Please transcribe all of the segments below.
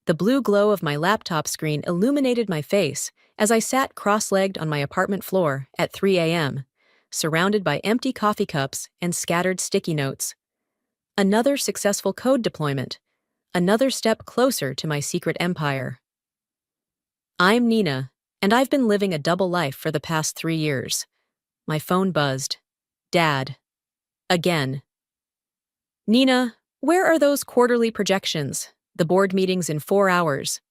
The blue glow of my laptop screen illuminated my face as I sat cross-legged on my apartment floor at 3 a.m., surrounded by empty coffee cups and scattered sticky notes. Another successful code deployment. Another step closer to my secret empire. I'm Nina, and I've been living a double life for the past 3 years. My phone buzzed. Dad. Again. Nina, where are those quarterly projections? The board meetings in 4 hours.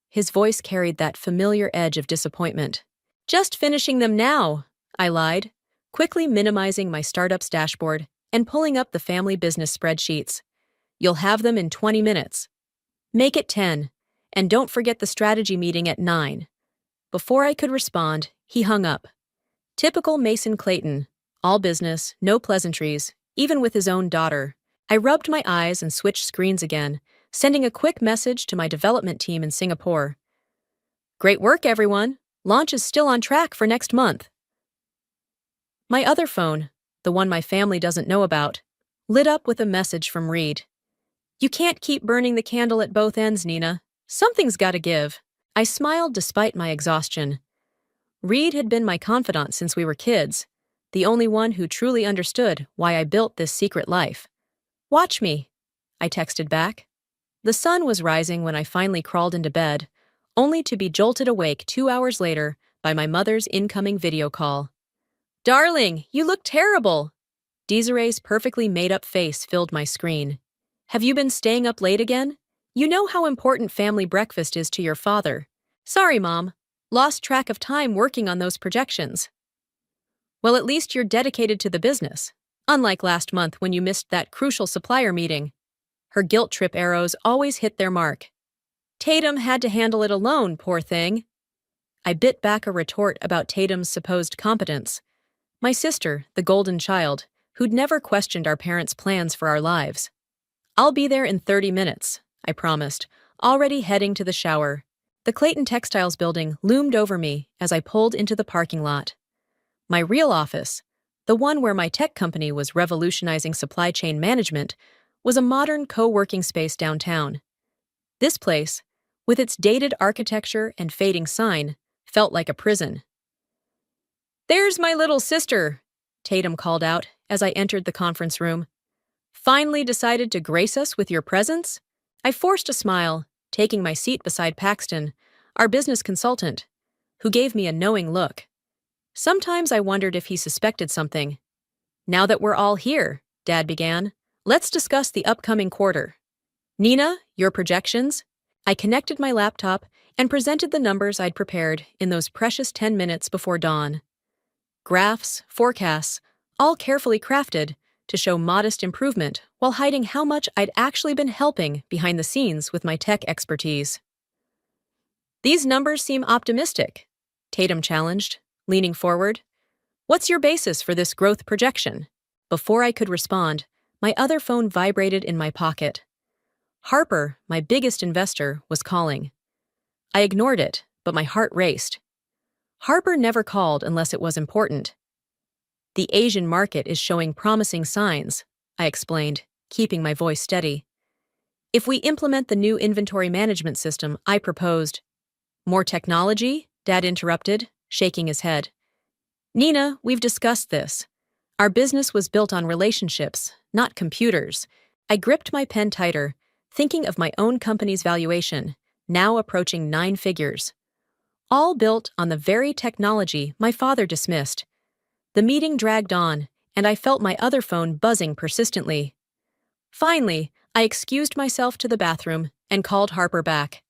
His voice carried that familiar edge of disappointment. Just finishing them now, I lied, quickly minimizing my startup's dashboard and pulling up the family business spreadsheets. You'll have them in 20 minutes. Make it 10, and don't forget the strategy meeting at 9. Before I could respond, he hung up. Typical Mason Clayton, all business, no pleasantries, even with his own daughter. I rubbed my eyes and switched screens again, sending a quick message to my development team in Singapore. Great work, everyone. Launch is still on track for next month. My other phone, the one my family doesn't know about, lit up with a message from Reed. You can't keep burning the candle at both ends, Nina. Something's gotta give. I smiled despite my exhaustion. Reed had been my confidant since we were kids, the only one who truly understood why I built this secret life. Watch me, I texted back. The sun was rising when I finally crawled into bed, only to be jolted awake 2 hours later by my mother's incoming video call. Darling, you look terrible. Desiree's perfectly made-up face filled my screen. Have you been staying up late again? You know how important family breakfast is to your father. Sorry, Mom. Lost track of time working on those projections. Well, at least you're dedicated to the business, unlike last month when you missed that crucial supplier meeting. Her guilt trip arrows always hit their mark. Tatum had to handle it alone, poor thing. I bit back a retort about Tatum's supposed competence. My sister, the golden child, who'd never questioned our parents' plans for our lives. I'll be there in 30 minutes, I promised, already heading to the shower. The Clayton Textiles building loomed over me as I pulled into the parking lot. My real office, the one where my tech company was revolutionizing supply chain management, was a modern co-working space downtown. This place, with its dated architecture and fading sign, felt like a prison. There's my little sister, Tatum called out as I entered the conference room. Finally decided to grace us with your presence? I forced a smile, taking my seat beside Paxton, our business consultant, who gave me a knowing look. Sometimes I wondered if he suspected something. Now that we're all here, Dad began, let's discuss the upcoming quarter. Nina, your projections? I connected my laptop and presented the numbers I'd prepared in those precious 10 minutes before dawn. Graphs, forecasts, all carefully crafted to show modest improvement while hiding how much I'd actually been helping behind the scenes with my tech expertise. These numbers seem optimistic, Tatum challenged, leaning forward. What's your basis for this growth projection? Before I could respond, my other phone vibrated in my pocket. Harper, my biggest investor, was calling. I ignored it, but my heart raced. Harper never called unless it was important. The Asian market is showing promising signs, I explained, keeping my voice steady. If we implement the new inventory management system I proposed. More technology? Dad interrupted, shaking his head. Nina, we've discussed this. Our business was built on relationships, not computers. I gripped my pen tighter, thinking of my own company's valuation, now approaching 9 figures. All built on the very technology my father dismissed. The meeting dragged on, and I felt my other phone buzzing persistently. Finally, I excused myself to the bathroom and called Harper back.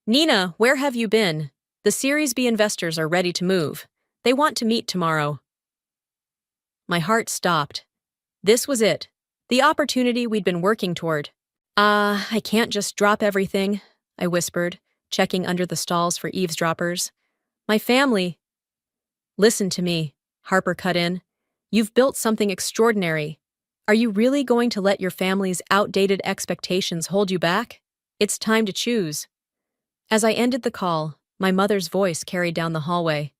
Nina, where have you been? The Series B investors are ready to move. They want to meet tomorrow. My heart stopped. This was it, the opportunity we'd been working toward. I can't just drop everything, I whispered, checking under the stalls for eavesdroppers. My family. Listen to me, Harper cut in. You've built something extraordinary. Are you really going to let your family's outdated expectations hold you back? It's time to choose. As I ended the call, my mother's voice carried down the hallway.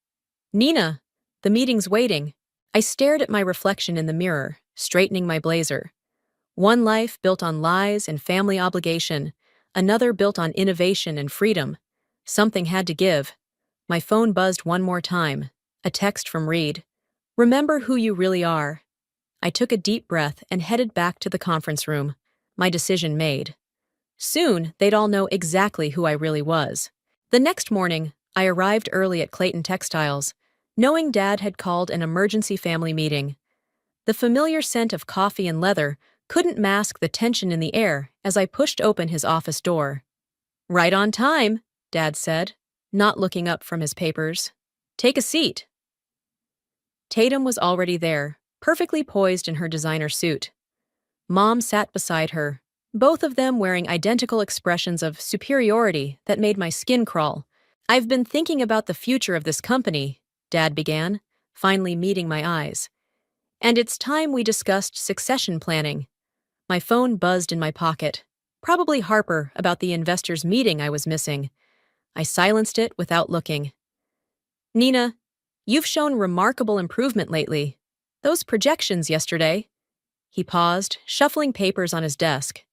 Nina, the meeting's waiting. I stared at my reflection in the mirror, straightening my blazer. One life built on lies and family obligation, another built on innovation and freedom. Something had to give. My phone buzzed one more time. A text from Reed. "Remember who you really are." I took a deep breath and headed back to the conference room. My decision made. Soon, they'd all know exactly who I really was. The next morning, I arrived early at Clayton Textiles, knowing Dad had called an emergency family meeting. The familiar scent of coffee and leather couldn't mask the tension in the air as I pushed open his office door. "Right on time," Dad said, not looking up from his papers. "Take a seat." Tatum was already there, perfectly poised in her designer suit. Mom sat beside her, both of them wearing identical expressions of superiority that made my skin crawl. "I've been thinking about the future of this company," Dad began, finally meeting my eyes. "And it's time we discussed succession planning." My phone buzzed in my pocket. Probably Harper about the investors' meeting I was missing. I silenced it without looking. "Nina, you've shown remarkable improvement lately. Those projections yesterday." He paused, shuffling papers on his desk.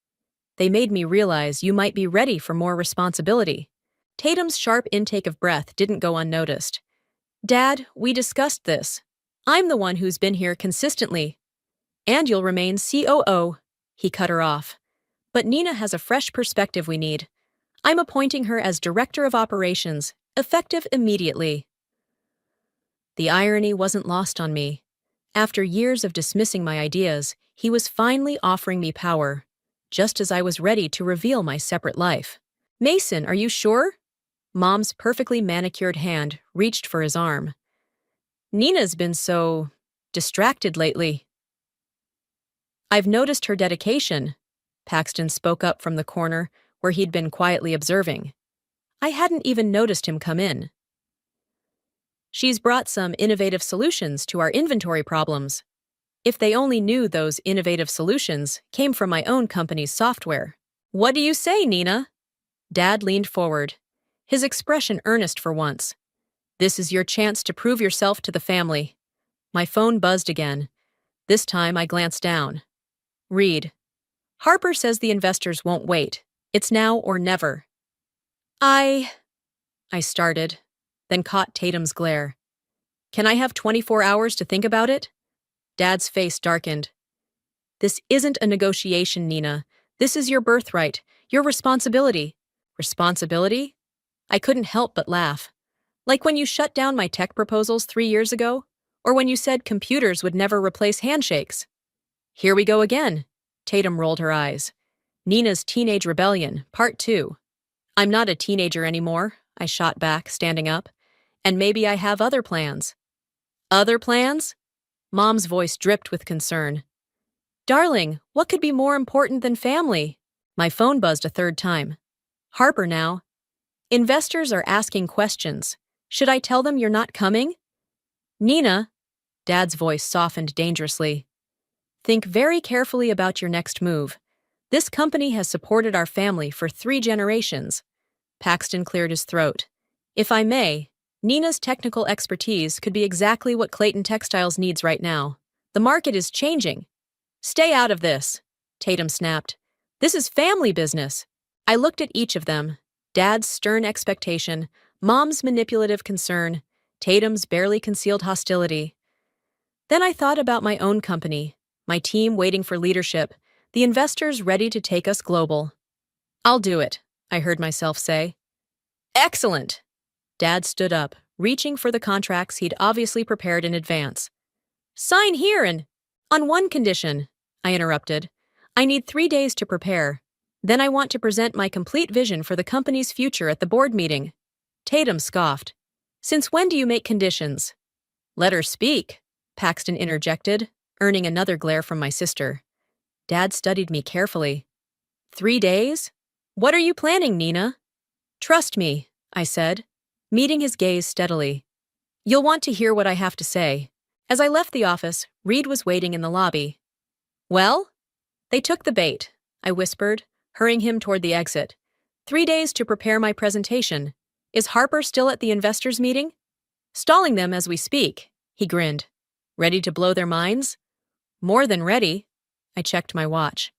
"They made me realize you might be ready for more responsibility." Tatum's sharp intake of breath didn't go unnoticed. "Dad, we discussed this. I'm the one who's been here consistently. And you'll remain COO." He cut her off. "But Nina has a fresh perspective we need. I'm appointing her as Director of Operations, effective immediately." The irony wasn't lost on me. After years of dismissing my ideas, he was finally offering me power, just as I was ready to reveal my separate life. "Mason, are you sure?" Mom's perfectly manicured hand reached for his arm. "Nina's been so distracted lately." "I've noticed her dedication," Paxton spoke up from the corner where he'd been quietly observing. I hadn't even noticed him come in. "She's brought some innovative solutions to our inventory problems." If they only knew those innovative solutions came from my own company's software. "What do you say, Nina?" Dad leaned forward, his expression earnest for once. "This is your chance to prove yourself to the family." My phone buzzed again. This time I glanced down. "Reed, Harper says the investors won't wait. It's now or never." I started, then caught Tatum's glare. "Can I have 24 hours to think about it?" Dad's face darkened. "This isn't a negotiation, Nina. This is your birthright, your responsibility." "Responsibility?" I couldn't help but laugh. "Like when you shut down my tech proposals 3 years ago? Or when you said computers would never replace handshakes?" "Here we go again." Tatum rolled her eyes. "Nina's Teenage Rebellion, Part 2. "I'm not a teenager anymore," I shot back, standing up. "And maybe I have other plans." "Other plans?" Mom's voice dripped with concern. "Darling, what could be more important than family?" My phone buzzed a third time. "Harper now. Investors are asking questions. Should I tell them you're not coming?" "Nina," Dad's voice softened dangerously. "Think very carefully about your next move. This company has supported our family for 3 generations. Paxton cleared his throat. "If I may, Nina's technical expertise could be exactly what Clayton Textiles needs right now. The market is changing." "Stay out of this," Tatum snapped. "This is family business." I looked at each of them. Dad's stern expectation, Mom's manipulative concern, Tatum's barely concealed hostility. Then I thought about my own company, my team waiting for leadership, the investors ready to take us global. "I'll do it," I heard myself say. "Excellent!" Dad stood up, reaching for the contracts he'd obviously prepared in advance. "Sign here and—" "On one condition," I interrupted. "I need 3 days to prepare. Then I want to present my complete vision for the company's future at the board meeting." Tatum scoffed. "Since when do you make conditions?" "Let her speak," Paxton interjected, earning another glare from my sister. Dad studied me carefully. 3 days? What are you planning, Nina?" "Trust me," I said, meeting his gaze steadily. "You'll want to hear what I have to say." As I left the office, Reed was waiting in the lobby. "Well?" "They took the bait," I whispered, hurrying him toward the exit. 3 days to prepare my presentation. Is Harper still at the investors' meeting?" "Stalling them as we speak," he grinned. "Ready to blow their minds?" "More than ready." I checked my watch.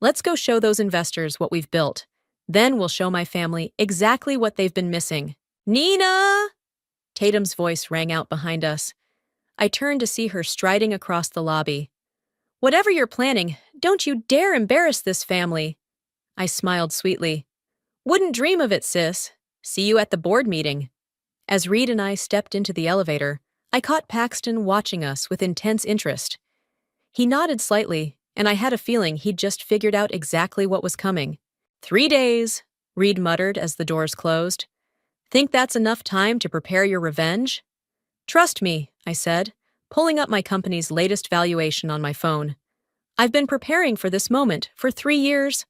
"Let's go show those investors what we've built. Then we'll show my family exactly what they've been missing. Nina! Tatum's voice rang out behind us. I turned to see her striding across the lobby. Whatever you're planning, don't you dare embarrass this family. I smiled sweetly. Wouldn't dream of it, sis. See you at the board meeting. As Reed and I stepped into the elevator, I caught Paxton watching us with intense interest. He nodded slightly, and I had a feeling he'd just figured out exactly what was coming. 3 days, Reed muttered as the doors closed. Think that's enough time to prepare your revenge? Trust me, I said, pulling up my company's latest valuation on my phone. I've been preparing for this moment for 3 years.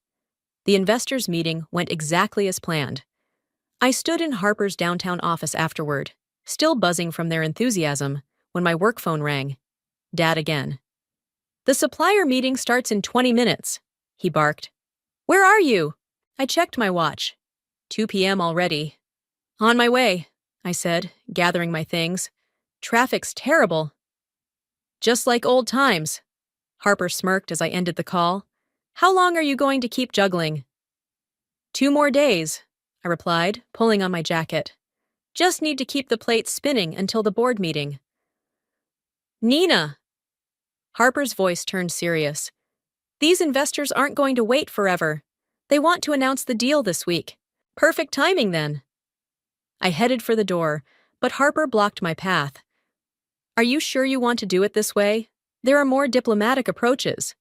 The investors' meeting went exactly as planned. I stood in Harper's downtown office afterward, still buzzing from their enthusiasm, when my work phone rang. Dad again. The supplier meeting starts in 20 minutes, he barked. Where are you? I checked my watch. 2 p.m. already. On my way, I said, gathering my things. Traffic's terrible. Just like old times. Harper smirked as I ended the call. How long are you going to keep juggling? 2 more days, I replied, pulling on my jacket. Just need to keep the plates spinning until the board meeting. Nina! Harper's voice turned serious. These investors aren't going to wait forever. They want to announce the deal this week. Perfect timing, then. I headed for the door, but Harper blocked my path. Are you sure you want to do it this way? There are more diplomatic approaches.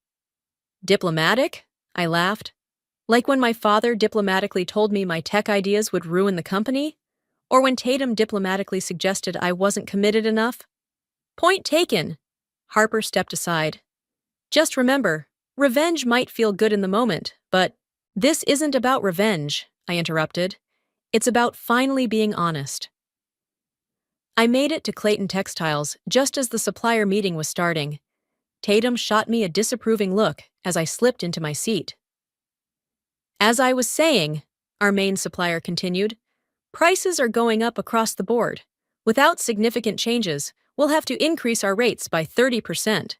Diplomatic? I laughed. Like when my father diplomatically told me my tech ideas would ruin the company? Or when Tatum diplomatically suggested I wasn't committed enough? Point taken. Harper stepped aside. Just remember, revenge might feel good in the moment, but this isn't about revenge, I interrupted. It's about finally being honest. I made it to Clayton Textiles just as the supplier meeting was starting. Tatum shot me a disapproving look as I slipped into my seat. As I was saying, our main supplier continued, prices are going up across the board. Without significant changes, we'll have to increase our rates by 30%.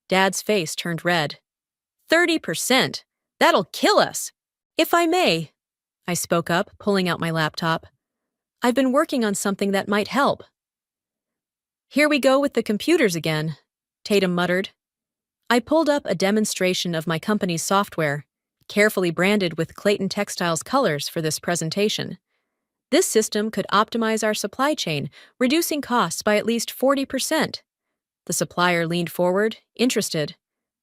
Dad's face turned red. 30%? That'll kill us! If I may, I spoke up, pulling out my laptop. I've been working on something that might help. Here we go with the computers again, Tatum muttered. I pulled up a demonstration of my company's software, carefully branded with Clayton Textiles colors for this presentation. This system could optimize our supply chain, reducing costs by at least 40%. The supplier leaned forward, interested.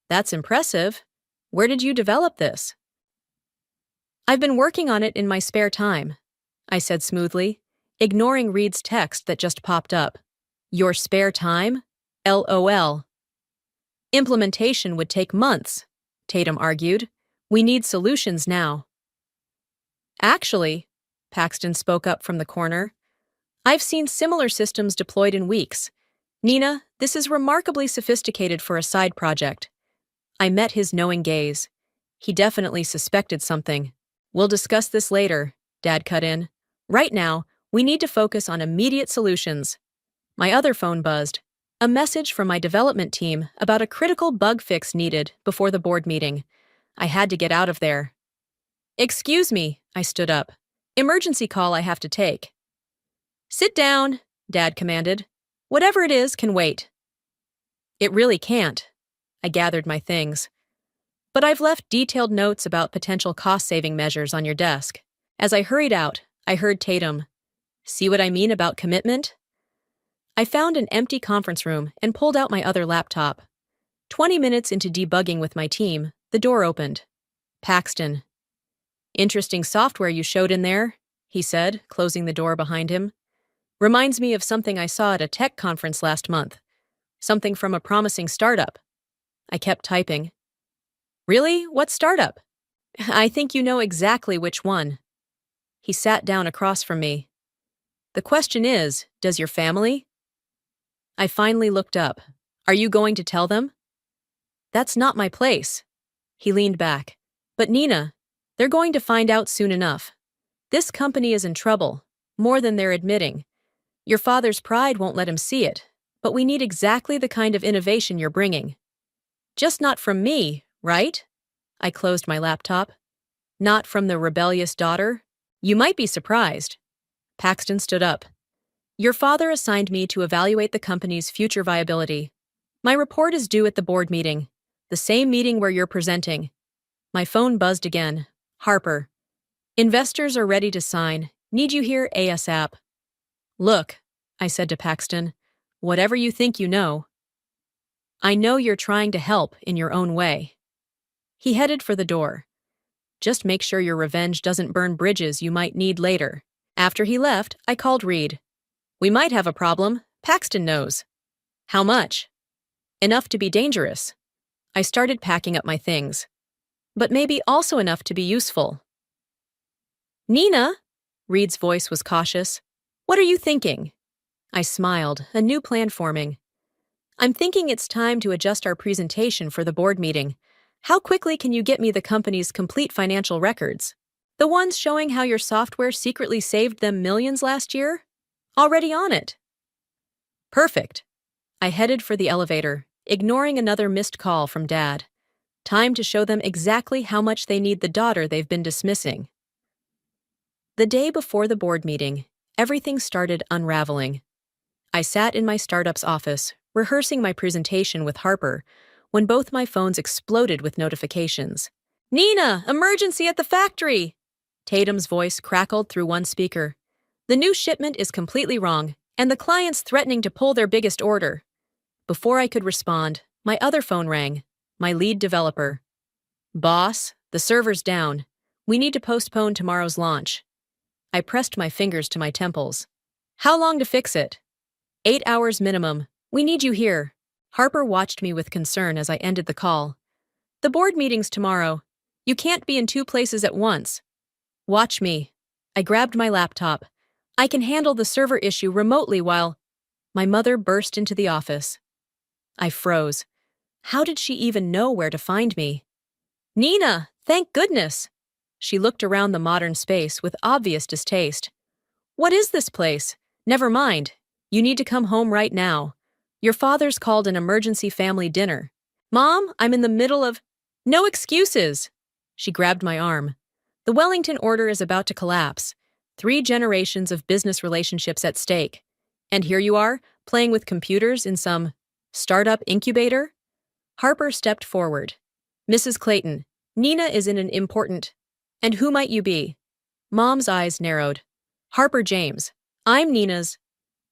That's impressive. Where did you develop this? I've been working on it in my spare time, I said smoothly, ignoring Reed's text that just popped up. Your spare time? LOL. Implementation would take months, Tatum argued. We need solutions now. Actually, Paxton spoke up from the corner, I've seen similar systems deployed in weeks. Nina, this is remarkably sophisticated for a side project. I met his knowing gaze. He definitely suspected something. We'll discuss this later, Dad cut in. Right now, we need to focus on immediate solutions. My other phone buzzed. A message from my development team about a critical bug fix needed before the board meeting. I had to get out of there. Excuse me, I stood up. Emergency call I have to take. Sit down, Dad commanded. Whatever it is can wait. It really can't. I gathered my things. But I've left detailed notes about potential cost-saving measures on your desk. As I hurried out, I heard Tatum. See what I mean about commitment? I found an empty conference room and pulled out my other laptop. 20 minutes into debugging with my team, the door opened. Paxton. Interesting software you showed in there, he said, closing the door behind him. Reminds me of something I saw at a tech conference last month. Something from a promising startup. I kept typing. Really? What startup? I think you know exactly which one. He sat down across from me. The question is, does your family? I finally looked up. Are you going to tell them? That's not my place. He leaned back. But Nina, they're going to find out soon enough. This company is in trouble, more than they're admitting. Your father's pride won't let him see it, but we need exactly the kind of innovation you're bringing. Just not from me, right? I closed my laptop. Not from the rebellious daughter? You might be surprised. Paxton stood up. Your father assigned me to evaluate the company's future viability. My report is due at the board meeting, the same meeting where you're presenting. My phone buzzed again. Harper. Investors are ready to sign. Need you here ASAP. Look, I said to Paxton, whatever you think you know. I know you're trying to help in your own way. He headed for the door. Just make sure your revenge doesn't burn bridges you might need later. After he left, I called Reed. We might have a problem. Paxton knows. How much? Enough to be dangerous. I started packing up my things. But maybe also enough to be useful. Nina? Reed's voice was cautious. What are you thinking? I smiled, a new plan forming. I'm thinking it's time to adjust our presentation for the board meeting. How quickly can you get me the company's complete financial records? The ones showing how your software secretly saved them millions last year? Already on it. Perfect. I headed for the elevator, ignoring another missed call from Dad. Time to show them exactly how much they need the daughter they've been dismissing. The day before the board meeting, everything started unraveling. I sat in my startup's office, rehearsing my presentation with Harper, when both my phones exploded with notifications. Nina, emergency at the factory! Tatum's voice crackled through one speaker. The new shipment is completely wrong, and the client's threatening to pull their biggest order. Before I could respond, my other phone rang, my lead developer. Boss, the server's down. We need to postpone tomorrow's launch. I pressed my fingers to my temples. How long to fix it? 8 hours minimum. We need you here. Harper watched me with concern as I ended the call. The board meeting's tomorrow. You can't be in 2 places at once. Watch me. I grabbed my laptop. I can handle the server issue remotely while... My mother burst into the office. I froze. How did she even know where to find me? Nina, thank goodness! She looked around the modern space with obvious distaste. What is this place? Never mind. You need to come home right now. Your father's called an emergency family dinner. Mom, I'm in the middle of... No excuses! She grabbed my arm. The Wellington order is about to collapse. 3 generations of business relationships at stake. And here you are, playing with computers in some startup incubator? Harper stepped forward. Mrs. Clayton, Nina is in an important... And who might you be? Mom's eyes narrowed. Harper James. I'm Nina's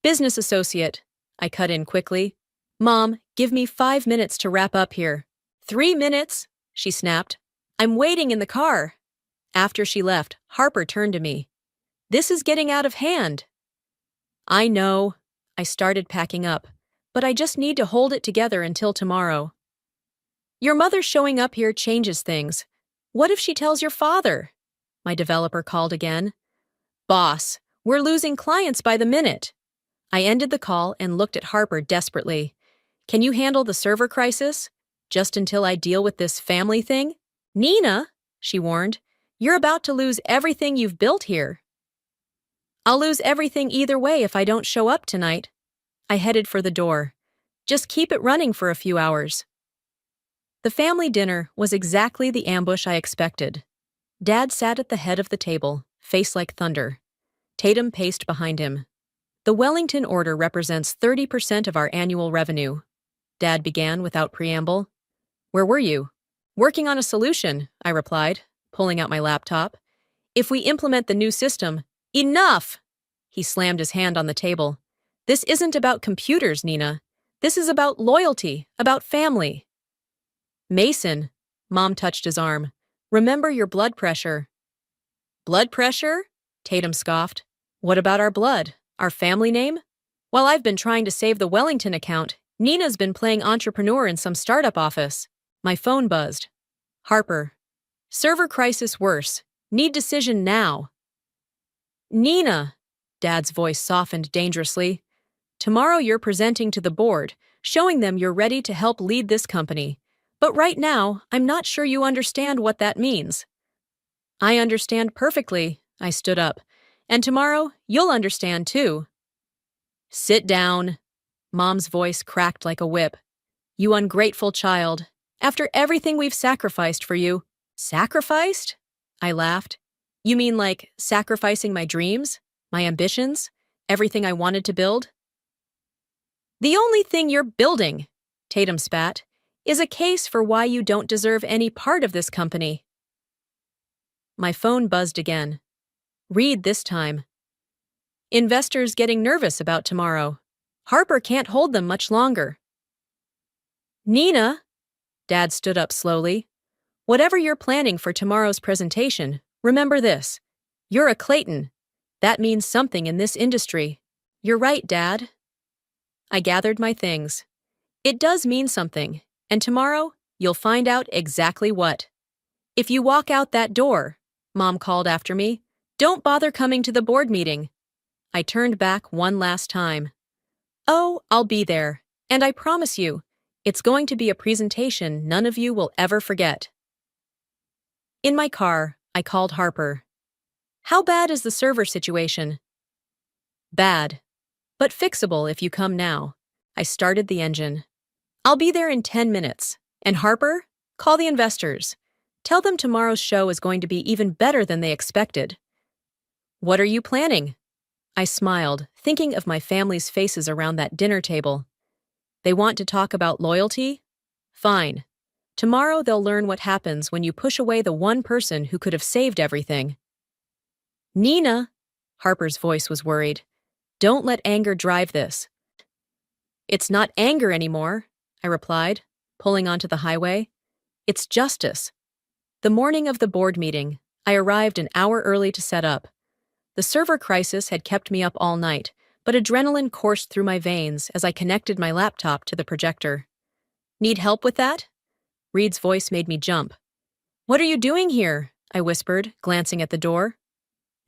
business associate. I cut in quickly. Mom, give me 5 minutes to wrap up here. 3 minutes? She snapped. I'm waiting in the car. After she left, Harper turned to me. This is getting out of hand. I know. I started packing up, but I just need to hold it together until tomorrow. Your mother showing up here changes things. What if she tells your father? My developer called again. Boss, we're losing clients by the minute. I ended the call and looked at Harper desperately. Can you handle the server crisis? Just until I deal with this family thing? Nina, she warned, you're about to lose everything you've built here. I'll lose everything either way if I don't show up tonight. I headed for the door. Just keep it running for a few hours. The family dinner was exactly the ambush I expected. Dad sat at the head of the table, face like thunder. Tatum paced behind him. The Wellington order represents 30% of our annual revenue. Dad began without preamble. Where were you? Working on a solution, I replied, pulling out my laptop. If we implement the new system... Enough! He slammed his hand on the table. This isn't about computers, Nina. This is about loyalty, about family. Mason, Mom touched his arm. Remember your blood pressure. Blood pressure? Tatum scoffed. What about our blood? Our family name? While I've been trying to save the Wellington account, Nina's been playing entrepreneur in some startup office. My phone buzzed. Harper. Server crisis worse. Need decision now. Nina, Dad's voice softened dangerously. Tomorrow you're presenting to the board, showing them you're ready to help lead this company. But right now, I'm not sure you understand what that means. I understand perfectly, I stood up. And tomorrow, you'll understand too. Sit down. Mom's voice cracked like a whip. You ungrateful child. After everything we've sacrificed for you. Sacrificed? I laughed. You mean like sacrificing my dreams? My ambitions? Everything I wanted to build? The only thing you're building, Tatum spat, is a case for why you don't deserve any part of this company. My phone buzzed again. Read this time. Investors getting nervous about tomorrow. Harper can't hold them much longer. Nina, Dad stood up slowly. Whatever you're planning for tomorrow's presentation, remember this. You're a Clayton. That means something in this industry. You're right, Dad. I gathered my things. It does mean something, and tomorrow you'll find out exactly what. If you walk out that door, Mom called after me, don't bother coming to the board meeting. I turned back one last time. Oh, I'll be there, and I promise you, it's going to be a presentation none of you will ever forget. In my car, I called Harper. How bad is the server situation? Bad, but fixable if you come now. I started the engine. I'll be there in 10 minutes. And Harper, call the investors. Tell them tomorrow's show is going to be even better than they expected. What are you planning? I smiled, thinking of my family's faces around that dinner table. They want to talk about loyalty? Fine. Tomorrow they'll learn what happens when you push away the one person who could have saved everything. Nina, Harper's voice was worried. Don't let anger drive this. It's not anger anymore, I replied, pulling onto the highway. It's justice. The morning of the board meeting, I arrived an hour early to set up. The server crisis had kept me up all night, but adrenaline coursed through my veins as I connected my laptop to the projector. Need help with that? Reed's voice made me jump. What are you doing here? I whispered, glancing at the door.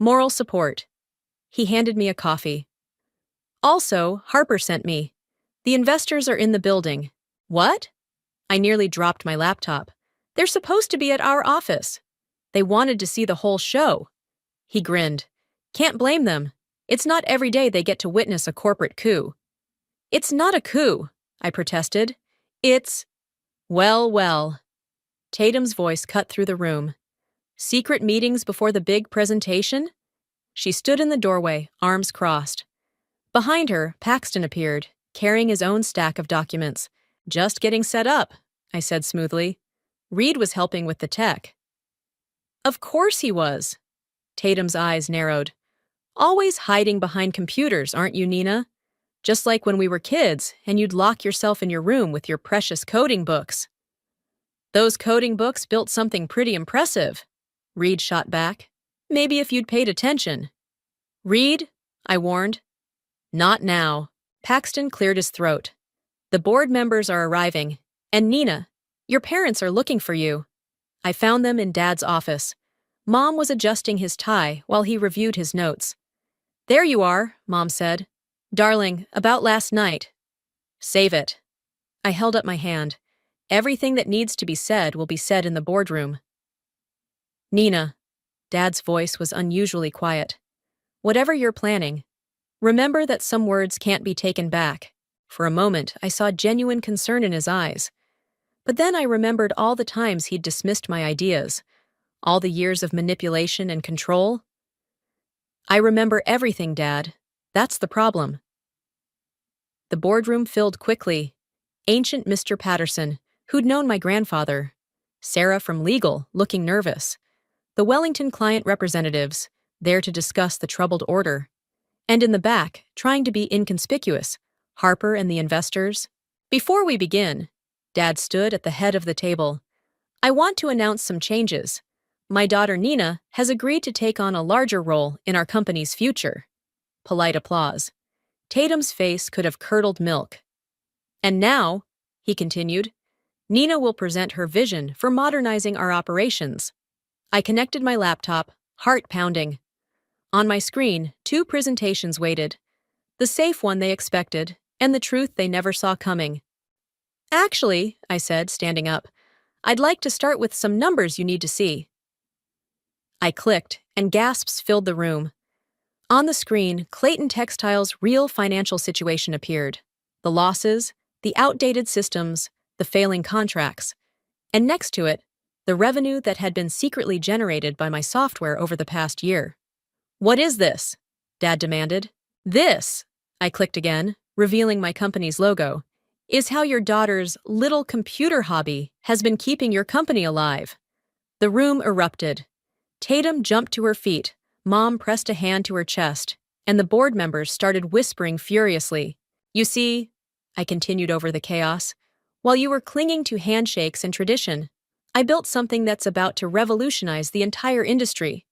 Moral support. He handed me a coffee. Also, Harper sent me. The investors are in the building. What? I nearly dropped my laptop. They're supposed to be at our office. They wanted to see the whole show. He grinned. Can't blame them. It's not every day they get to witness a corporate coup. It's not a coup, I protested. It's… Well. Tatum's voice cut through the room. Secret meetings before the big presentation? She stood in the doorway, arms crossed. Behind her, Paxton appeared, carrying his own stack of documents. Just getting set up, I said smoothly. Reed was helping with the tech. Of course he was. Tatum's eyes narrowed. Always hiding behind computers, aren't you, Nina? Just like when we were kids and you'd lock yourself in your room with your precious coding books. Those coding books built something pretty impressive, Reed shot back. Maybe if you'd paid attention. Reed, I warned. Not now. Paxton cleared his throat. The board members are arriving. And Nina, your parents are looking for you. I found them in Dad's office. Mom was adjusting his tie while he reviewed his notes. There you are, Mom said. Darling, about last night. Save it. I held up my hand. Everything that needs to be said will be said in the boardroom. Nina, Dad's voice was unusually quiet. Whatever you're planning, remember that some words can't be taken back. For a moment, I saw genuine concern in his eyes. But then I remembered all the times he'd dismissed my ideas, all the years of manipulation and control. I remember everything, Dad. That's the problem. The boardroom filled quickly. Ancient Mr. Patterson, who'd known my grandfather. Sarah from legal, looking nervous. The Wellington client representatives, there to discuss the troubled order. And in the back, trying to be inconspicuous, Harper and the investors. Before we begin, Dad stood at the head of the table. I want to announce some changes. My daughter Nina has agreed to take on a larger role in our company's future. Polite applause. Tatum's face could have curdled milk. And now, he continued, Nina will present her vision for modernizing our operations. I connected my laptop, heart pounding. On my screen, 2 presentations waited. The safe one they expected, and the truth they never saw coming. Actually, I said, standing up, I'd like to start with some numbers you need to see. I clicked, and gasps filled the room. On the screen, Clayton Textile's real financial situation appeared. The losses, the outdated systems, the failing contracts. And next to it, the revenue that had been secretly generated by my software over the past year. "What is this?" Dad demanded. "This," I clicked again, revealing my company's logo, "is how your daughter's little computer hobby has been keeping your company alive." The room erupted. Tatum jumped to her feet, Mom pressed a hand to her chest, and the board members started whispering furiously. "You see," I continued over the chaos, "while you were clinging to handshakes and tradition, I built something that's about to revolutionize the entire industry.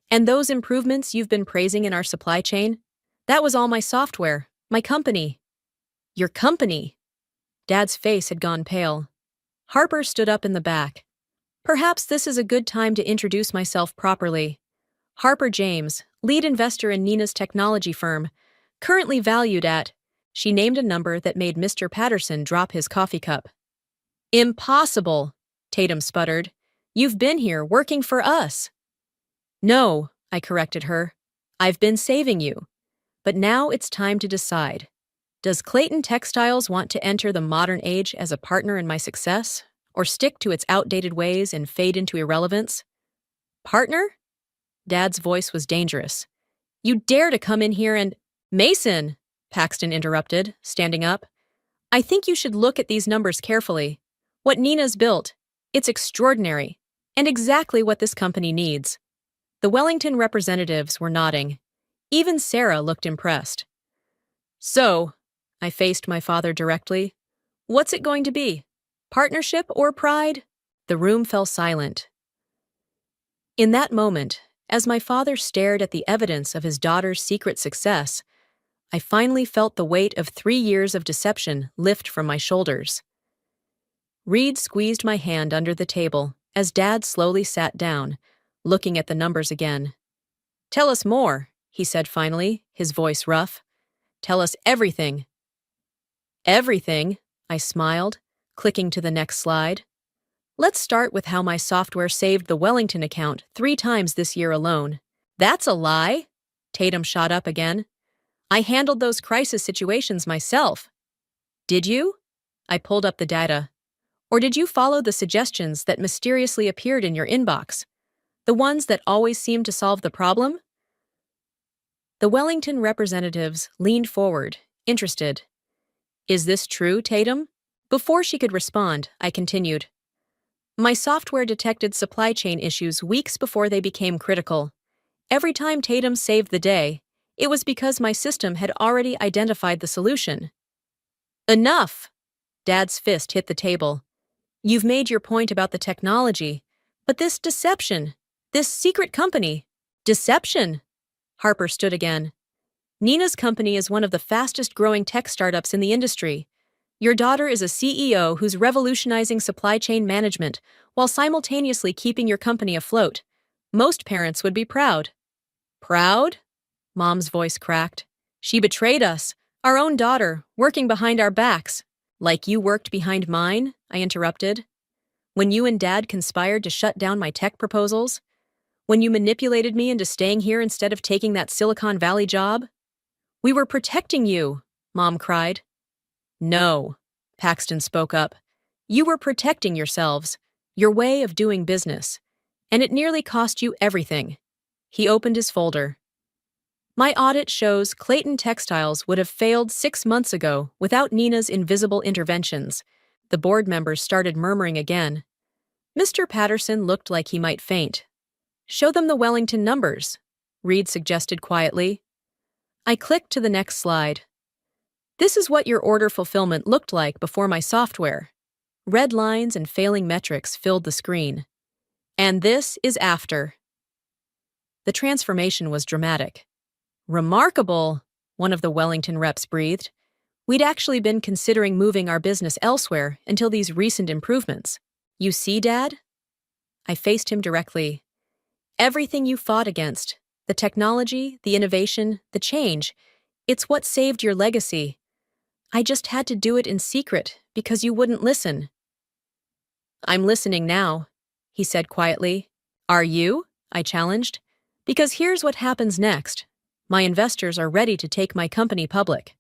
And those improvements you've been praising in our supply chain, that was all my software, my company." "Your company?" Dad's face had gone pale. Harper stood up in the back. "Perhaps this is a good time to introduce myself properly. Harper James, lead investor in Nina's technology firm, currently valued at—" She named a number that made Mr. Patterson drop his coffee cup. "Impossible," Tatum sputtered. "You've been here working for us." "No," I corrected her. "I've been saving you. But now it's time to decide. Does Clayton Textiles want to enter the modern age as a partner in my success, or stick to its outdated ways and fade into irrelevance?" "Partner?" Dad's voice was dangerous. "You dare to come in here and—" "Mason!" Paxton interrupted, standing up. "I think you should look at these numbers carefully. What Nina's built, it's extraordinary, and exactly what this company needs." The Wellington representatives were nodding. Even Sarah looked impressed. "So," I faced my father directly, "what's it going to be? Partnership or pride?" The room fell silent. In that moment, as my father stared at the evidence of his daughter's secret success, I finally felt the weight of 3 years of deception lift from my shoulders. Reed squeezed my hand under the table as Dad slowly sat down, looking at the numbers again. "Tell us more," he said finally, his voice rough. "Tell us everything." "Everything?" I smiled, clicking to the next slide. "Let's start with how my software saved the Wellington account 3 times this year alone." "That's a lie!" Tatum shot up again. "I handled those crisis situations myself." "Did you?" I pulled up the data. "Or did you follow the suggestions that mysteriously appeared in your inbox? The ones that always seemed to solve the problem?" The Wellington representatives leaned forward, interested. "Is this true, Tatum?" Before she could respond, I continued. "My software detected supply chain issues weeks before they became critical. Every time Tatum saved the day, it was because my system had already identified the solution." "Enough!" Dad's fist hit the table. "You've made your point about the technology, but this deception, this secret company—" "Deception!" Harper stood again. "Nina's company is one of the fastest-growing tech startups in the industry. Your daughter is a CEO who's revolutionizing supply chain management while simultaneously keeping your company afloat. Most parents would be proud." "Proud?" Mom's voice cracked. "She betrayed us, our own daughter, working behind our backs." "Like you worked behind mine?" I interrupted. "When you and Dad conspired to shut down my tech proposals? When you manipulated me into staying here instead of taking that Silicon Valley job?" "We were protecting you," Mom cried. "No," Paxton spoke up. "You were protecting yourselves, your way of doing business, and it nearly cost you everything." He opened his folder. "My audit shows Clayton Textiles would have failed 6 months ago without Nina's invisible interventions." The board members started murmuring again. Mr. Patterson looked like he might faint. "Show them the Wellington numbers," Reed suggested quietly. I clicked to the next slide. "This is what your order fulfillment looked like before my software." Red lines and failing metrics filled the screen. "And this is after." The transformation was dramatic. "Remarkable," one of the Wellington reps breathed. "We'd actually been considering moving our business elsewhere until these recent improvements." "You see, Dad?" I faced him directly. "Everything you fought against, the technology, the innovation, the change, it's what saved your legacy. I just had to do it in secret because you wouldn't listen." "I'm listening now," he said quietly. "Are you?" I challenged. "Because here's what happens next. My investors are ready to take my company public.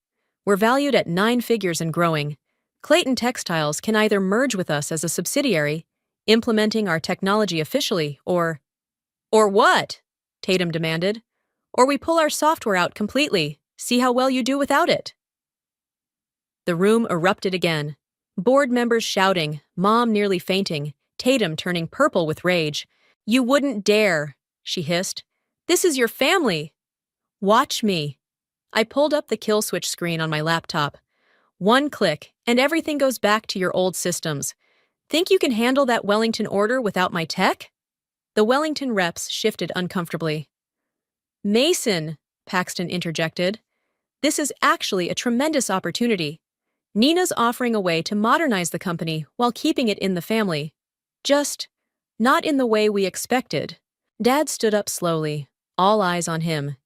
We're valued at 9 figures and growing. Clayton Textiles can either merge with us as a subsidiary, Implementing our technology officially, Or what? Tatum demanded. Or we pull our software out completely. See how well you do without it. The room erupted again. Board members shouting, Mom nearly fainting, Tatum turning purple with rage. You wouldn't dare, she hissed. This is your family. Watch me. I pulled up the kill switch screen on my laptop. One click, and everything goes back to your old systems. Think you can handle that Wellington order without my tech? The Wellington reps shifted uncomfortably. Mason, Paxton interjected. This is actually a tremendous opportunity. Nina's offering a way to modernize the company while keeping it in the family. Just not in the way we expected. Dad stood up slowly, all eyes on him.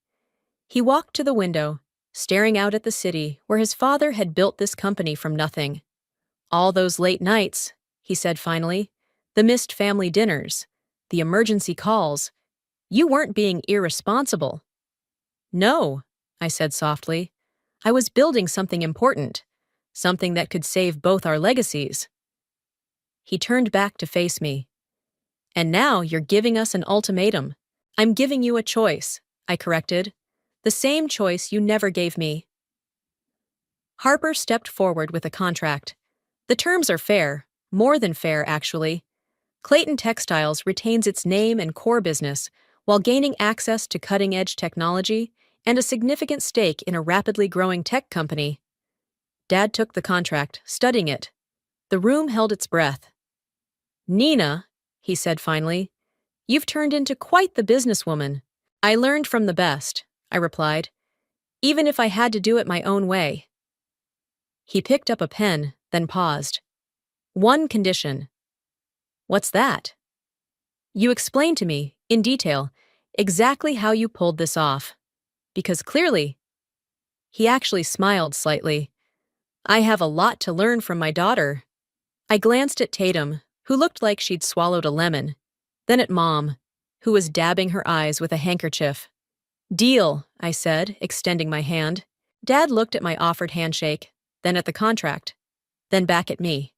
He walked to the window, staring out at the city where his father had built this company from nothing. All those late nights, he said finally, the missed family dinners, the emergency calls. You weren't being irresponsible. No, I said softly. I was building something important, something that could save both our legacies. He turned back to face me. And now you're giving us an ultimatum. I'm giving you a choice, I corrected. The same choice you never gave me. Harper stepped forward with a contract. The terms are fair, more than fair, actually. Clayton Textiles retains its name and core business while gaining access to cutting-edge technology and a significant stake in a rapidly growing tech company. Dad took the contract, studying it. The room held its breath. Nina, he said finally, you've turned into quite the businesswoman. I learned from the best, I replied, even if I had to do it my own way. He picked up a pen, then paused. One condition. What's that? You explain to me, in detail, exactly how you pulled this off. Because clearly, he actually smiled slightly. I have a lot to learn from my daughter. I glanced at Tatum, who looked like she'd swallowed a lemon, then at Mom, who was dabbing her eyes with a handkerchief. Deal, I said, extending my hand. Dad looked at my offered handshake, then at the contract, then back at me.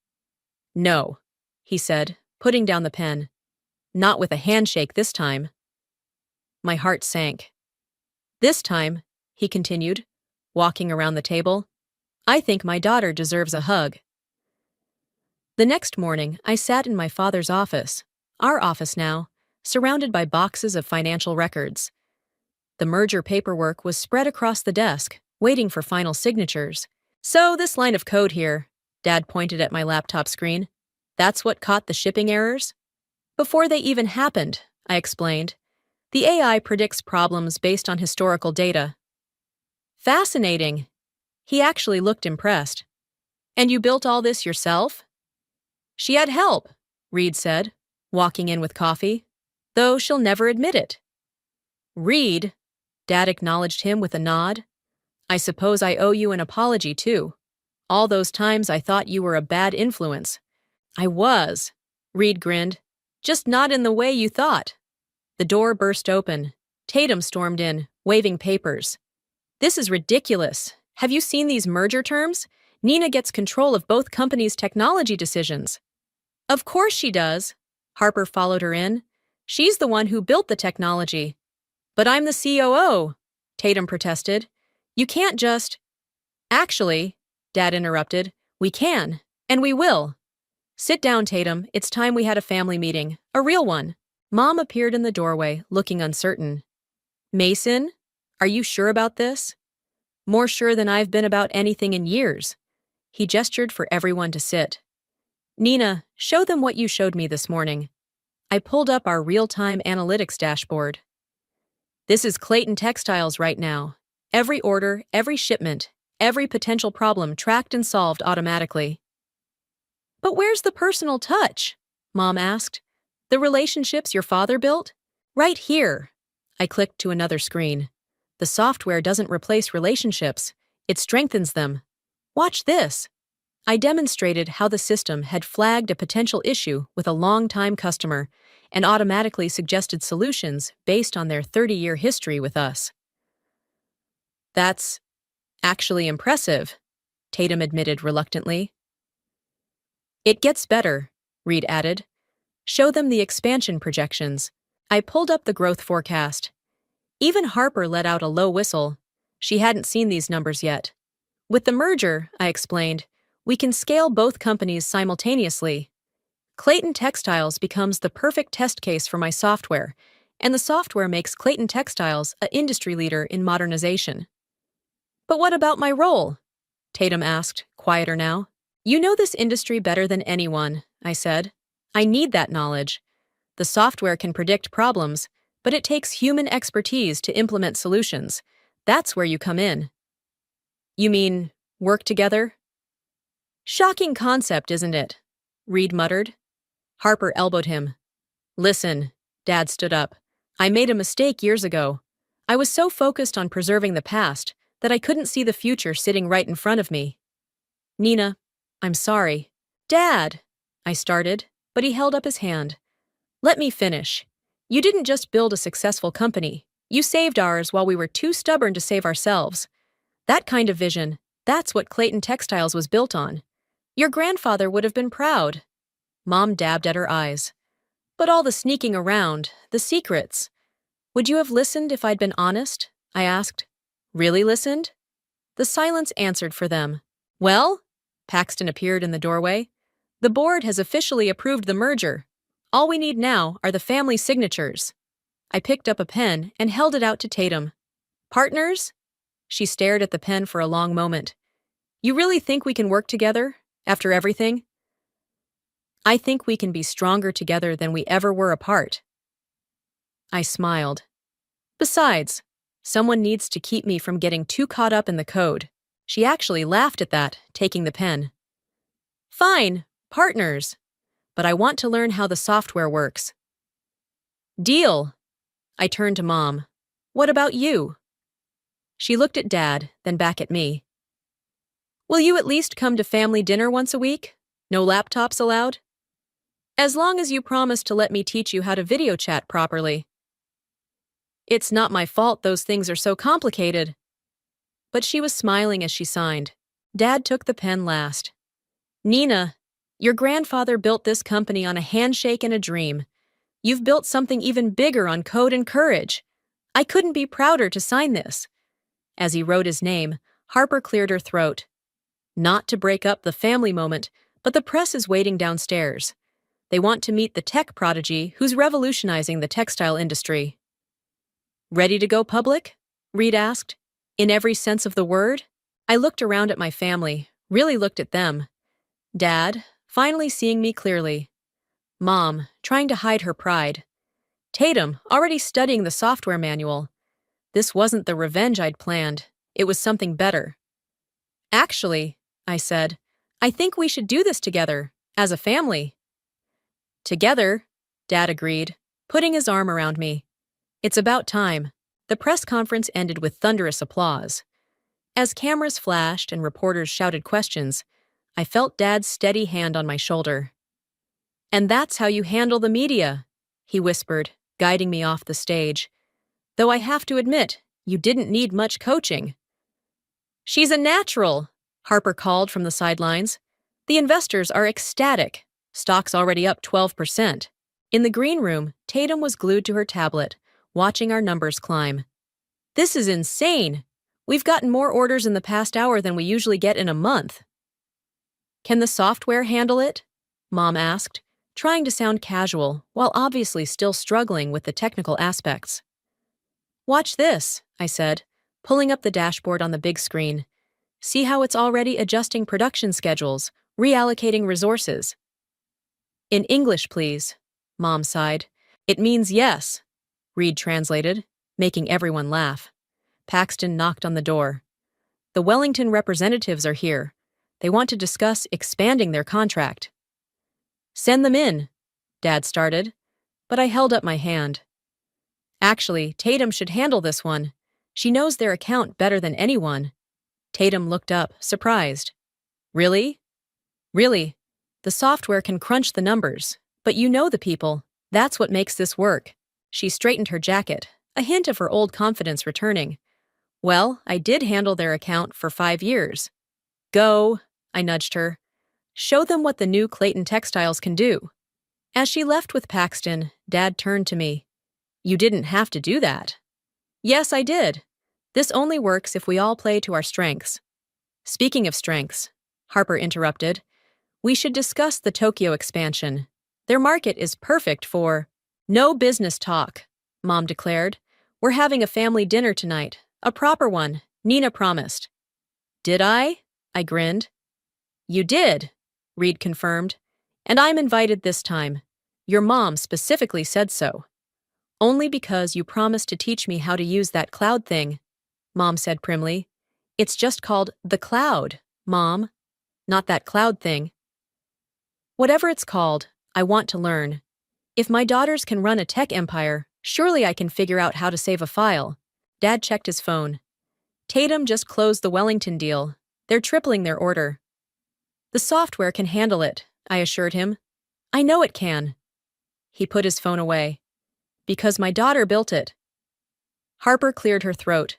No, he said, putting down the pen. Not with a handshake this time. My heart sank. This time, he continued, walking around the table, I think my daughter deserves a hug. The next morning, I sat in my father's office, our office now, surrounded by boxes of financial records. The merger paperwork was spread across the desk, waiting for final signatures. So this line of code here, Dad pointed at my laptop screen, that's what caught the shipping errors? Before they even happened, I explained. The AI predicts problems based on historical data. Fascinating. He actually looked impressed. And you built all this yourself? She had help, Reed said, walking in with coffee, though she'll never admit it. Reed, Dad acknowledged him with a nod. I suppose I owe you an apology, too. All those times I thought you were a bad influence. I was, Reed grinned. Just not in the way you thought. The door burst open. Tatum stormed in, waving papers. This is ridiculous. Have you seen these merger terms? Nina gets control of both companies' technology decisions. Of course she does. Harper followed her in. She's the one who built the technology. But I'm the COO, Tatum protested. You can't just… Actually, Dad interrupted, we can, and we will. Sit down, Tatum. It's time we had a family meeting, a real one. Mom appeared in the doorway, looking uncertain. Mason, are you sure about this? More sure than I've been about anything in years. He gestured for everyone to sit. Nina, show them what you showed me this morning. I pulled up our real-time analytics dashboard. This is Clayton Textiles right now. Every order, every shipment, every potential problem tracked and solved automatically. But where's the personal touch? Mom asked. The relationships your father built? Right here. I clicked to another screen. The software doesn't replace relationships. It strengthens them. Watch this. I demonstrated how the system had flagged a potential issue with a long-time customer and automatically suggested solutions based on their 30-year history with us. That's actually impressive, Tatum admitted reluctantly. It gets better, Reed added. Show them the expansion projections. I pulled up the growth forecast. Even Harper let out a low whistle. She hadn't seen these numbers yet. With the merger, I explained, we can scale both companies simultaneously. Clayton Textiles becomes the perfect test case for my software, and the software makes Clayton Textiles an industry leader in modernization. But what about my role? Tatum asked, quieter now. You know this industry better than anyone, I said. I need that knowledge. The software can predict problems, but it takes human expertise to implement solutions. That's where you come in. You mean, work together? Shocking concept, isn't it? Reed muttered. Harper elbowed him. Listen, Dad stood up. I made a mistake years ago. I was so focused on preserving the past that I couldn't see the future sitting right in front of me. Nina, I'm sorry. Dad, I started, but he held up his hand. Let me finish. You didn't just build a successful company. You saved ours while we were too stubborn to save ourselves. That kind of vision, that's what Clayton Textiles was built on. Your grandfather would have been proud. Mom dabbed at her eyes. But all the sneaking around, the secrets. Would you have listened if I'd been honest? I asked. Really listened? The silence answered for them. Well, Paxton appeared in the doorway. The board has officially approved the merger. All we need now are the family signatures. I picked up a pen and held it out to Tatum. Partners? She stared at the pen for a long moment. You really think we can work together, after everything? I think we can be stronger together than we ever were apart. I smiled. Besides, someone needs to keep me from getting too caught up in the code. She actually laughed at that, taking the pen. Fine, partners. But I want to learn how the software works. Deal. I turned to Mom. What about you? She looked at Dad, then back at me. Will you at least come to family dinner once a week? No laptops allowed? As long as you promise to let me teach you how to video chat properly. It's not my fault those things are so complicated. But she was smiling as she signed. Dad took the pen last. Nina, your grandfather built this company on a handshake and a dream. You've built something even bigger on code and courage. I couldn't be prouder to sign this. As he wrote his name, Harper cleared her throat. Not to break up the family moment, but the press is waiting downstairs. They want to meet the tech prodigy who's revolutionizing the textile industry. Ready to go public? Reed asked. In every sense of the word? I looked around at my family, really looked at them. Dad, finally seeing me clearly. Mom, trying to hide her pride. Tatum, already studying the software manual. This wasn't the revenge I'd planned. It was something better. Actually, I said, I think we should do this together, as a family. Together, Dad agreed, putting his arm around me. It's about time. The press conference ended with thunderous applause. As cameras flashed and reporters shouted questions, I felt Dad's steady hand on my shoulder. And that's how you handle the media, he whispered, guiding me off the stage. Though I have to admit, you didn't need much coaching. She's a natural, Harper called from the sidelines. The investors are ecstatic. Stock's already up 12%. In the green room, Tatum was glued to her tablet, watching our numbers climb. This is insane. We've gotten more orders in the past hour than we usually get in a month. Can the software handle it? Mom asked, trying to sound casual while obviously still struggling with the technical aspects. Watch this, I said, pulling up the dashboard on the big screen. See how it's already adjusting production schedules, reallocating resources. In English, please, Mom sighed. It means yes, Reed translated, making everyone laugh. Paxton knocked on the door. The Wellington representatives are here. They want to discuss expanding their contract. Send them in, Dad started, but I held up my hand. Actually, Tatum should handle this one. She knows their account better than anyone. Tatum looked up, surprised. Really? Really. The software can crunch the numbers, but you know the people. That's what makes this work. She straightened her jacket, a hint of her old confidence returning. Well, I did handle their account for 5 years. Go, I nudged her. Show them what the new Clayton Textiles can do. As she left with Paxton, Dad turned to me. You didn't have to do that. Yes, I did. This only works if we all play to our strengths. Speaking of strengths, Harper interrupted, we should discuss the Tokyo expansion. Their market is perfect for— No business talk, Mom declared. We're having a family dinner tonight. A proper one, Nina promised. Did I? I grinned. You did, Reed confirmed. And I'm invited this time. Your mom specifically said so. Only because you promised to teach me how to use that cloud thing, Mom said primly. It's just called the cloud, Mom. Not that cloud thing. Whatever it's called, I want to learn. If my daughters can run a tech empire, surely I can figure out how to save a file. Dad checked his phone. Tatum just closed the Wellington deal. They're tripling their order. The software can handle it, I assured him. I know it can. He put his phone away. Because my daughter built it. Harper cleared her throat.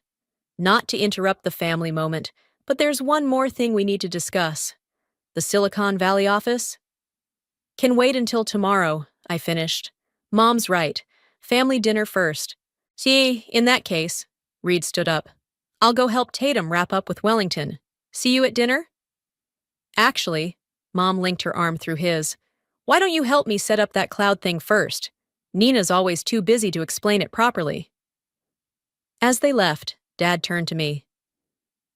Not to interrupt the family moment, but there's one more thing we need to discuss. The Silicon Valley office? Can wait until tomorrow, I finished. Mom's right. Family dinner first. See, in that case, Reed stood up. I'll go help Tatum wrap up with Wellington. See you at dinner? Actually, Mom linked her arm through his. Why don't you help me set up that cloud thing first? Nina's always too busy to explain it properly. As they left, Dad turned to me.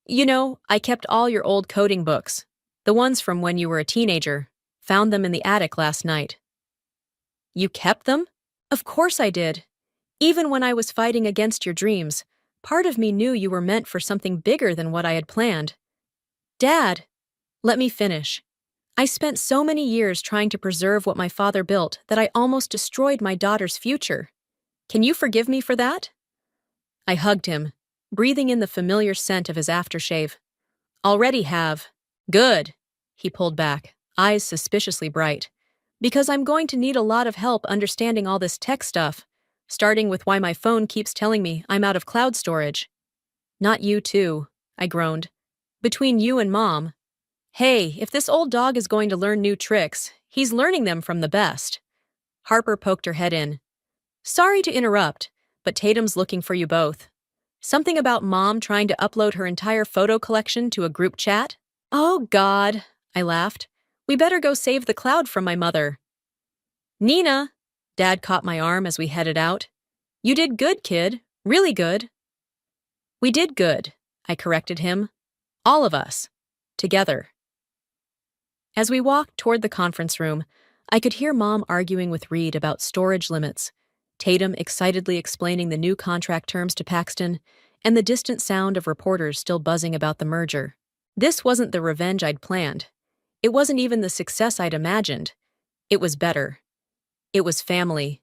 You know, I kept all your old coding books, the ones from when you were a teenager. Found them in the attic last night. You kept them? Of course I did. Even when I was fighting against your dreams, part of me knew you were meant for something bigger than what I had planned. Dad, let me finish. I spent so many years trying to preserve what my father built that I almost destroyed my daughter's future. Can you forgive me for that? I hugged him, breathing in the familiar scent of his aftershave. Already have. Good. He pulled back, eyes suspiciously bright. Because I'm going to need a lot of help understanding all this tech stuff, starting with why my phone keeps telling me I'm out of cloud storage. Not you too, I groaned. Between you and Mom. Hey, if this old dog is going to learn new tricks, he's learning them from the best. Harper poked her head in. Sorry to interrupt, but Tatum's looking for you both. Something about Mom trying to upload her entire photo collection to a group chat? Oh, God, I laughed. We better go save the cloud from my mother. Nina, Dad caught my arm as we headed out. You did good, kid. Really good. We did good, I corrected him. All of us. Together. As we walked toward the conference room, I could hear Mom arguing with Reed about storage limits, Tatum excitedly explaining the new contract terms to Paxton, and the distant sound of reporters still buzzing about the merger. This wasn't the revenge I'd planned. It wasn't even the success I'd imagined. It was better. It was family.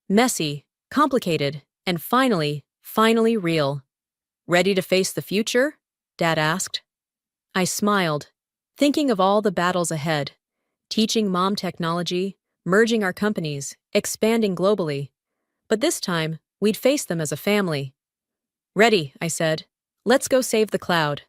Messy, complicated, and finally real. Ready to face the future? Dad asked. I smiled, thinking of all the battles ahead. Teaching Mom technology, merging our companies, expanding globally. But this time, we'd face them as a family. Ready, I said. Let's go save the cloud.